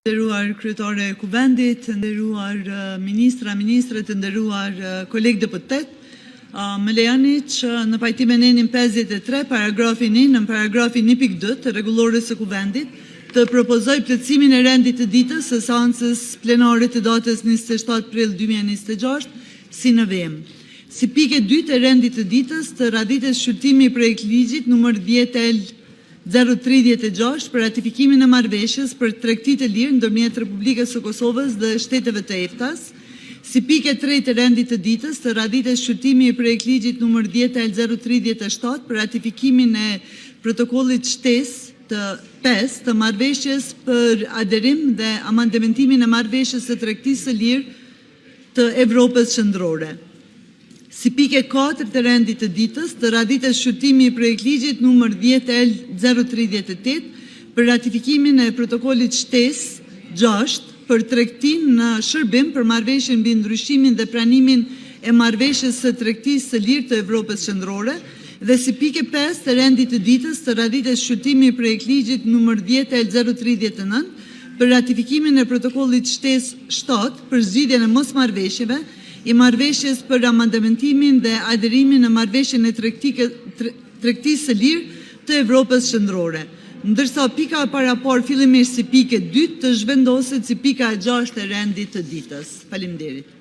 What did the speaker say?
Nderuar kryetare e Kuvendit, nderuar ministra, të nderuar kolegë deputet, më lejani që në pajtimin e 53, paragrafin 1, në paragrafin 1.2 të rregullores së Kuvendit, të propozoj plotësimin e rendit të ditës së seancës plenare të datës 27 prill 2026 si në vem. Si pike 2 të rendit të ditës të raditës shqyrtimi i projektligjit numër 10L 036 për ratifikimin e marrëveshjes për tregti të lirë ndërmjet Republikës së Kosovës dhe shteteve të EFTA-s. Si pike 3 të rendit të ditës të raditës shqyrtimi i projektligjit numër 10L 037 për ratifikimin e protokollit shtesë të 5 të marrëveshjes për aderim dhe amandementimin e marrëveshjes së tregtisë së lirë të Evropës qendrore. Si pike 4 të rendit të ditës të raditës shqyrtimi i projektligjit numër 10L 038 për ratifikimin e protokollit shtesë 6 për tregtinë në shërbim për marrëveshjen mbi ndryshimin dhe pranimin e marrëveshjes së tregtisë së lirë të Evropës qendrore dhe si pike 5 të rendit të ditës të raditës shqyrtimi i projektligjit numër 10L 039 për ratifikimin e protokollit shtesë 7 për zgjidhjen e mosmarrëveshjeve i marrëveshjes për amandementimin dhe aderimin në marrëveshjen e tregtisë së lirë të Evropës qendrore, ndërsa pika e parapar fillimisht si pike 2 të zhvendoset si pika e 6 e rendit të ditës. Faleminderit.